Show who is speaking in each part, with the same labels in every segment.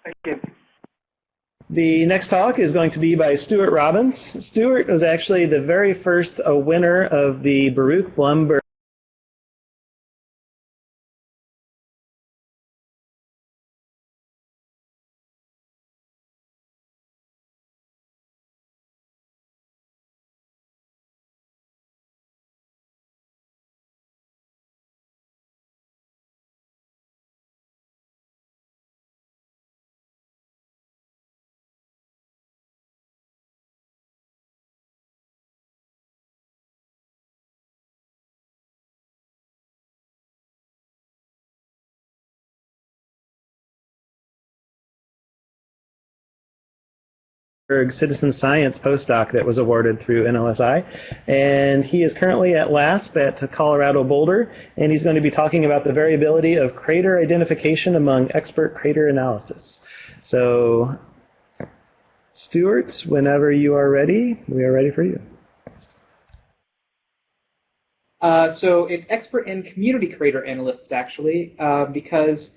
Speaker 1: Thank you.
Speaker 2: The next talk is going to be by Stuart Robbins. Stuart was actually the very first winner of the Baruch Blumberg citizen science postdoc that was awarded through NLSI, and he is currently at LASP at Colorado Boulder, and he's going to be talking about the variability of crater identification among expert crater analysis. So, Stuart, whenever you are ready, we are ready for you.
Speaker 3: So it's expert and community crater analysts, actually, because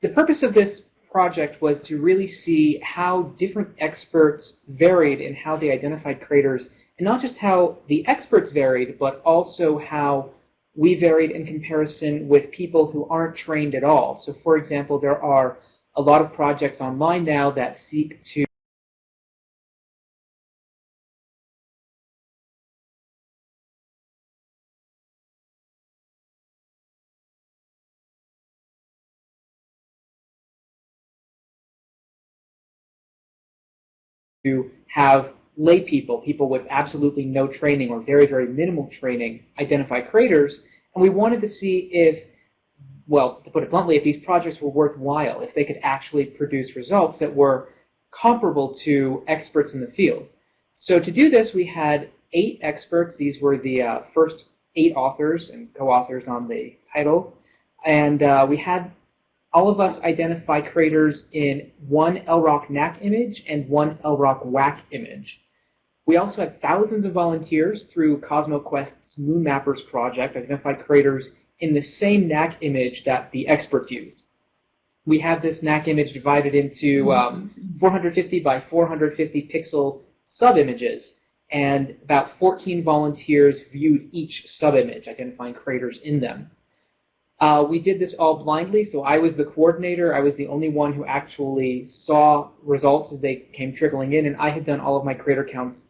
Speaker 3: the purpose of this project was to really see how different experts varied in how they identified craters, and not just how the experts varied, but also how we varied in comparison with people who aren't trained at all. So, for example, there are a lot of projects online now that seek to have lay people, people with absolutely no training or very, very minimal training, identify craters. And we wanted to see if, well, to put it bluntly, if these projects were worthwhile, if they could actually produce results that were comparable to experts in the field. So to do this, we had 8 experts. These were the first 8 authors and co-authors on the title. And we had all of us identify craters in one LROC NAC image and one LROC WAC image. We also had thousands of volunteers through CosmoQuest's Moon Mappers project identify craters in the same NAC image that the experts used. We had this NAC image divided into 450 by 450 pixel sub-images, and about 14 volunteers viewed each sub-image, identifying craters in them. We did this all blindly, so I was the coordinator. I was the only one who actually saw results as they came trickling in, and I had done all of my crater counts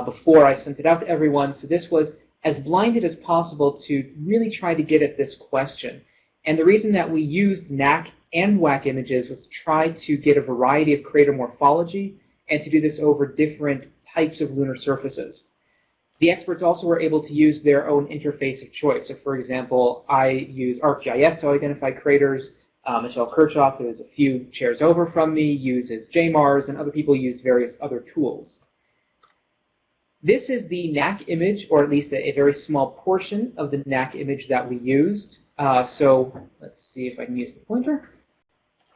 Speaker 3: before I sent it out to everyone. So this was as blinded as possible to really try to get at this question. And the reason that we used NAC and WAC images was to try to get a variety of crater morphology and to do this over different types of lunar surfaces. The experts also were able to use their own interface of choice. So, for example, I use ArcGIS to identify craters. Michelle Kirchhoff, who is a few chairs over from me, uses JMARS, and other people used various other tools. This is the NAC image, or at least a very small portion of the NAC image that we used. So let's see if I can use the pointer.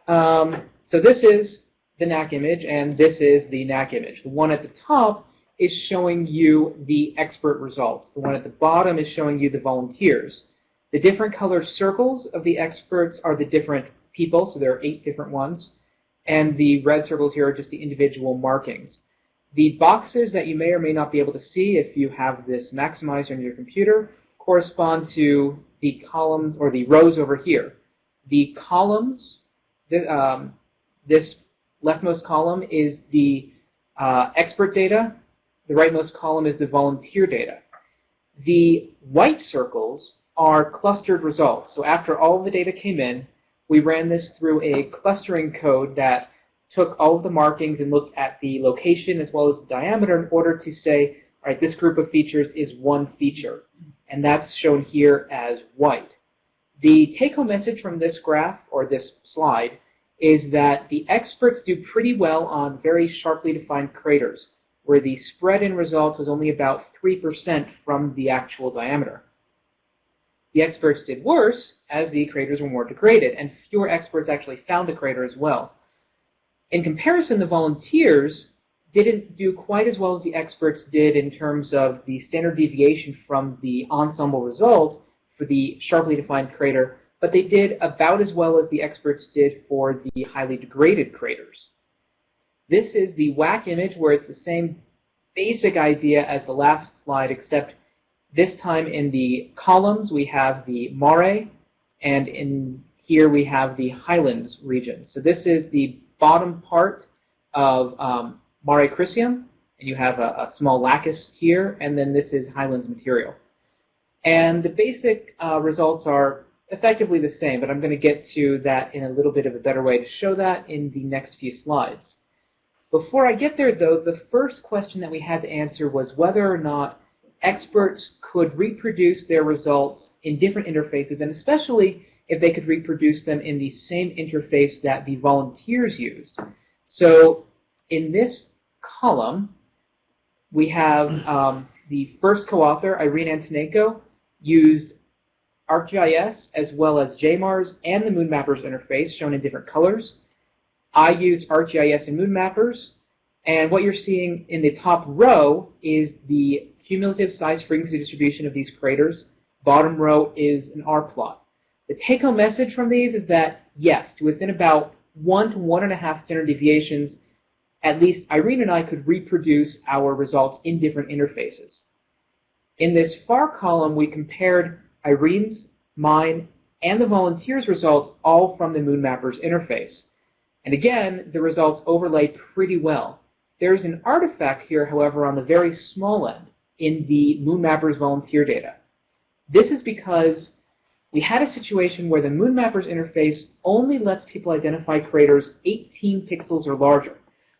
Speaker 3: So this is the NAC image, and this is the NAC image. The one at the top is showing you the expert results. The one at the bottom is showing you the volunteers. The different colored circles of the experts are the different people, so there are 8 different ones. And the red circles here are just the individual markings. The boxes that you may or may not be able to see if you have this maximizer on your computer correspond to the columns or the rows over here. The columns, this leftmost column is the expert data. The rightmost column is the volunteer data. The white circles are clustered results. So after all of the data came in, we ran this through a clustering code that took all of the markings and looked at the location as well as the diameter in order to say, all right, this group of features is one feature. And that's shown here as white. The take-home message from this graph, or this slide, is that the experts do pretty well on very sharply defined craters, where the spread in results was only about 3% from the actual diameter. The experts did worse as the craters were more degraded, and fewer experts actually found the crater as well. In comparison, the volunteers didn't do quite as well as the experts did in terms of the standard deviation from the ensemble result for the sharply defined crater but they did about as well as the experts did for the highly degraded craters. This is the WAC image, where it's the same basic idea as the last slide, except this time in the columns we have the mare, and in here we have the highlands region. So this is the bottom part of Mare Crisium, and you have a small lacus here, and then this is highlands material. And the basic results are effectively the same, but I'm going to get to that in a little bit of a better way to show that in the next few slides. Before I get there, though, the first question that we had to answer was whether or not experts could reproduce their results in different interfaces, and especially if they could reproduce them in the same interface that the volunteers used. So in this column, we have the first co-author, Irene Antonenko, used ArcGIS as well as JMARS and the MoonMappers interface, shown in different colors. I used ArcGIS and MoonMappers, and what you're seeing in the top row is the cumulative size frequency distribution of these craters. Bottom row is an R-plot. The take-home message from these is that, yes, to within about 1 to 1.5 standard deviations, at least Irene and I could reproduce our results in different interfaces. In this far column, we compared Irene's, mine, and the volunteers' results all from the MoonMappers interface. And again, the results overlay pretty well. There's an artifact here, however, on the very small end in the MoonMappers volunteer data. This is because we had a situation where the MoonMappers interface only lets people identify craters 18 pixels or larger.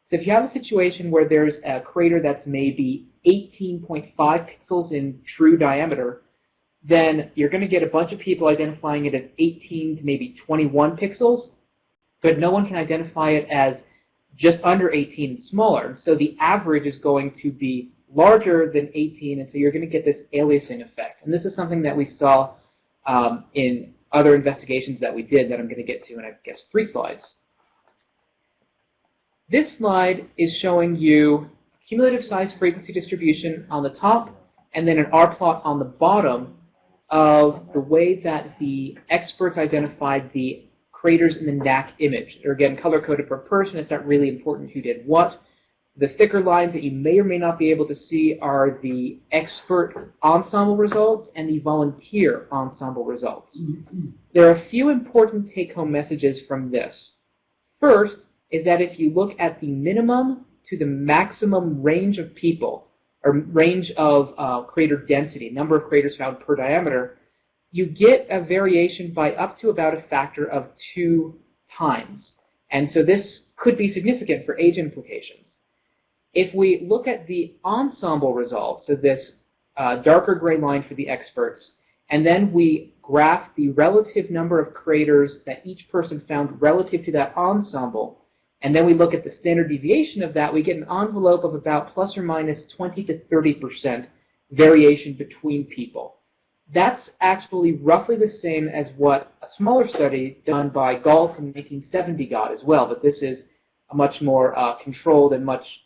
Speaker 3: So if you have a situation where there's a crater that's maybe 18.5 pixels in true diameter, then you're going to get a bunch of people identifying it as 18 to maybe 21 pixels, but no one can identify it as just under 18 and smaller. So the average is going to be larger than 18, and so you're going to get this aliasing effect. And this is something that we saw in other investigations that we did that I'm going to get to in, I guess, 3 slides. This slide is showing you cumulative size frequency distribution on the top, and then an R-plot on the bottom of the way that the experts identified the craters in the NAC image. They're again color-coded per person. It's not really important who did what. The thicker lines that you may or may not be able to see are the expert ensemble results and the volunteer ensemble results. There are a few important take-home messages from this. First is that if you look at the minimum to the maximum range of people, or range of crater density, number of craters found per diameter, you get a variation by up to about a factor of 2 times. And so this could be significant for age implications. If we look at the ensemble results, so this darker gray line for the experts, and then we graph the relative number of craters that each person found relative to that ensemble, and then we look at the standard deviation of that, we get an envelope of about plus or minus 20 to 30% variation between people. That's actually roughly the same as what a smaller study done by Galt in 1970 got as well, but this is a much more controlled and much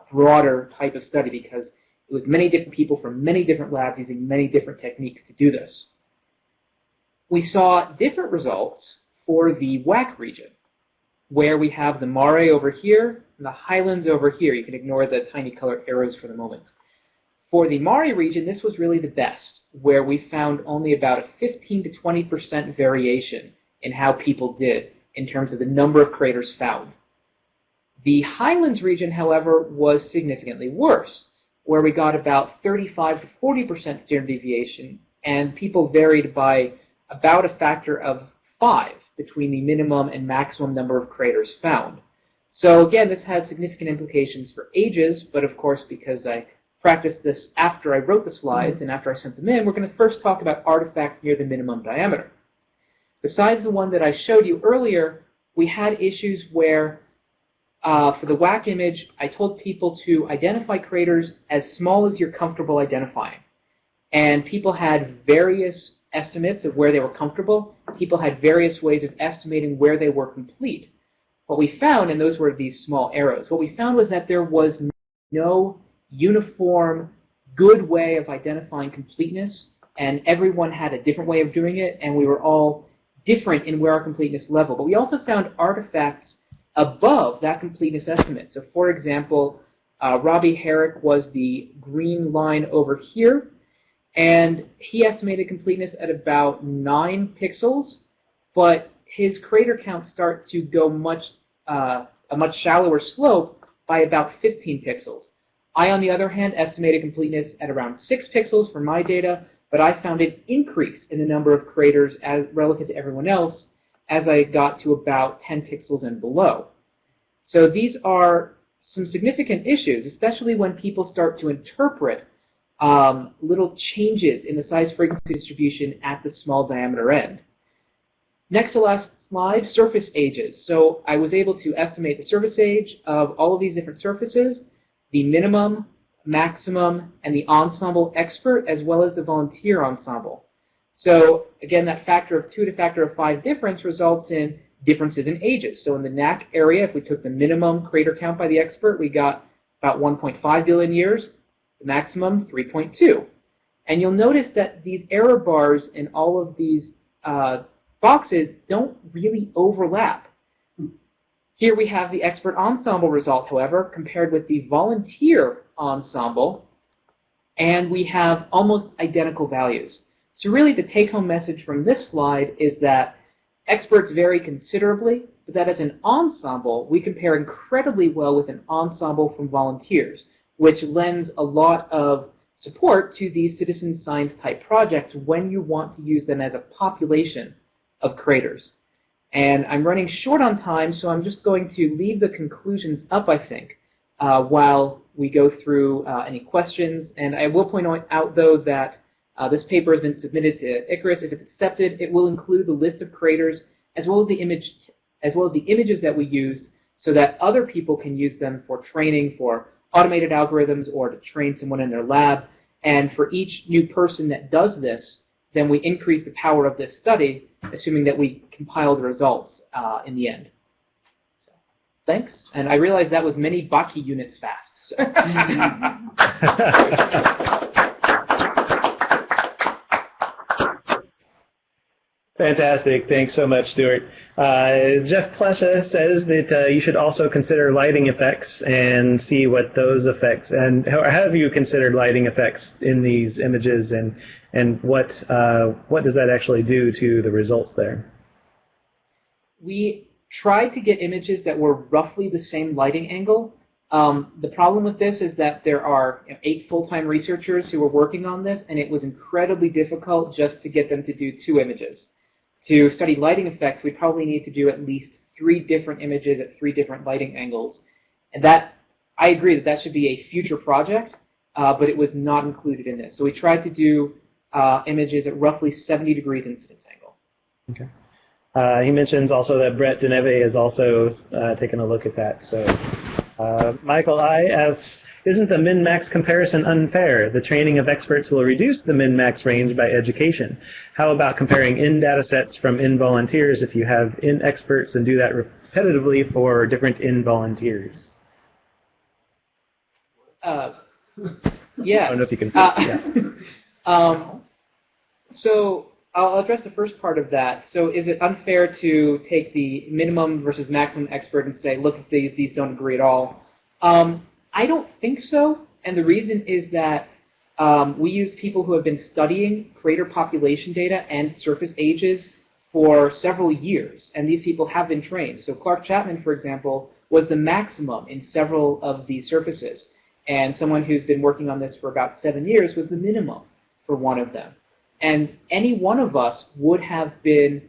Speaker 3: broader type of study because it was many different people from many different labs using many different techniques to do this. We saw different results for the WAC region, where we have the Mare over here and the Highlands over here. You can ignore the tiny colored arrows for the moment. For the Mare region, this was really the best, where we found only about a 15 to 20% variation in how people did in terms of the number of craters found. The Highlands region, however, was significantly worse, where we got about 35 to 40% standard deviation, and people varied by about a factor of 5 between the minimum and maximum number of craters found. So again, this has significant implications for ages, but of course, because I practiced this after I wrote the slides and after I sent them in, we're going to first talk about artifacts near the minimum diameter. Besides the one that I showed you earlier, we had issues where for the WAC image, I told people to identify craters as small as you're comfortable identifying. And people had various estimates of where they were comfortable. People had various ways of estimating where they were complete. What we found, and those were these small arrows, what we found was that there was no uniform, good way of identifying completeness, and everyone had a different way of doing it, and we were all different in where our completeness level. But we also found artifacts above that completeness estimate. So for example, Robbie Herrick was the green line over here, and he estimated completeness at about 9 pixels, but his crater counts start to go a much shallower slope by about 15 pixels. I, on the other hand, estimated completeness at around 6 pixels for my data, but I found an increase in the number of craters as relative to everyone else as I got to about 10 pixels and below. So these are some significant issues, especially when people start to interpret little changes in the size-frequency distribution at the small diameter end. Next to last slide, surface ages. So I was able to estimate the surface age of all of these different surfaces, the minimum, maximum, and the ensemble expert, as well as the volunteer ensemble. So again, that factor of 2 to factor of 5 difference results in differences in ages. So in the NAC area, if we took the minimum crater count by the expert, we got about 1.5 billion years, the maximum 3.2. And you'll notice that these error bars in all of these boxes don't really overlap. Here we have the expert ensemble result, however, compared with the volunteer ensemble, and we have almost identical values. So really the take-home message from this slide is that experts vary considerably, but that as an ensemble, we compare incredibly well with an ensemble from volunteers, which lends a lot of support to these citizen science type projects when you want to use them as a population of craters. And I'm running short on time, so I'm just going to leave the conclusions up, I think, while we go through any questions. And I will point out, though, that this paper has been submitted to Icarus. If it's accepted, it will include the list of craters as well as the images that we used, so that other people can use them for training for automated algorithms or to train someone in their lab. And for each new person that does this, then we increase the power of this study, assuming that we compile the results in the end. So, thanks. And I realize that was many Baki units fast. So.
Speaker 2: Fantastic. Thanks so much, Stuart. Jeff Plesha says that you should also consider lighting effects and see what those effects, and how have you considered lighting effects in these images, and what does that actually do to the results there?
Speaker 3: We tried to get images that were roughly the same lighting angle. The problem with this is that there are 8 full-time researchers who were working on this, and it was incredibly difficult just to get them to do 2 images. To study lighting effects, we probably need to do at least 3 different images at 3 different lighting angles. And that, I agree that should be a future project, but it was not included in this. So we tried to do images at roughly 70 degrees incidence angle.
Speaker 2: Okay. He mentions also that Brett Deneve has also taken a look at that. So Michael I asks, isn't the min-max comparison unfair? The training of experts will reduce the min-max range by education. How about comparing in-data sets from in-volunteers if you have in-experts and do that repetitively for different in-volunteers?
Speaker 3: Yes.
Speaker 2: I don't know if you can.
Speaker 3: So I'll address the first part of that. So is it unfair to take the minimum versus maximum expert and say, look, these don't agree at all? I don't think so, and the reason is that we use people who have been studying crater population data and surface ages for several years, and these people have been trained. So Clark Chapman, for example, was the maximum in several of these surfaces, and someone who's been working on this for about 7 years was the minimum for one of them. And any one of us would have been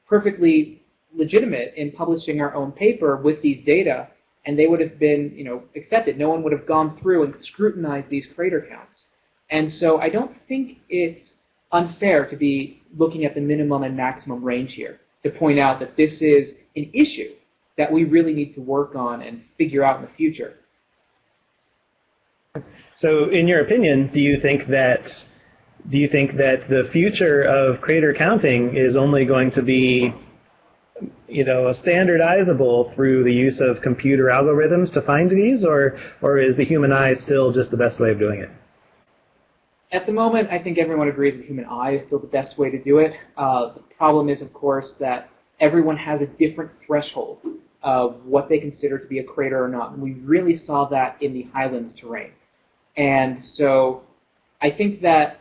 Speaker 3: perfectly legitimate in publishing our own paper with these data, and they would have been, accepted. No one would have gone through and scrutinized these crater counts. And so I don't think it's unfair to be looking at the minimum and maximum range here to point out that this is an issue that we really need to work on and figure out in the future.
Speaker 2: So in your opinion, do you think that the future of crater counting is only going to be standardizable through the use of computer algorithms to find these, or is the human eye still just the best way of doing it?
Speaker 3: At the moment, I think everyone agrees that human eye is still the best way to do it. The problem is, of course, that everyone has a different threshold of what they consider to be a crater or not. And we really saw that in the highlands terrain. And so I think that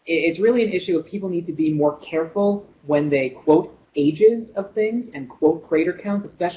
Speaker 3: it's really an issue of people need to be more careful when they quote ages of things and quote crater count, especially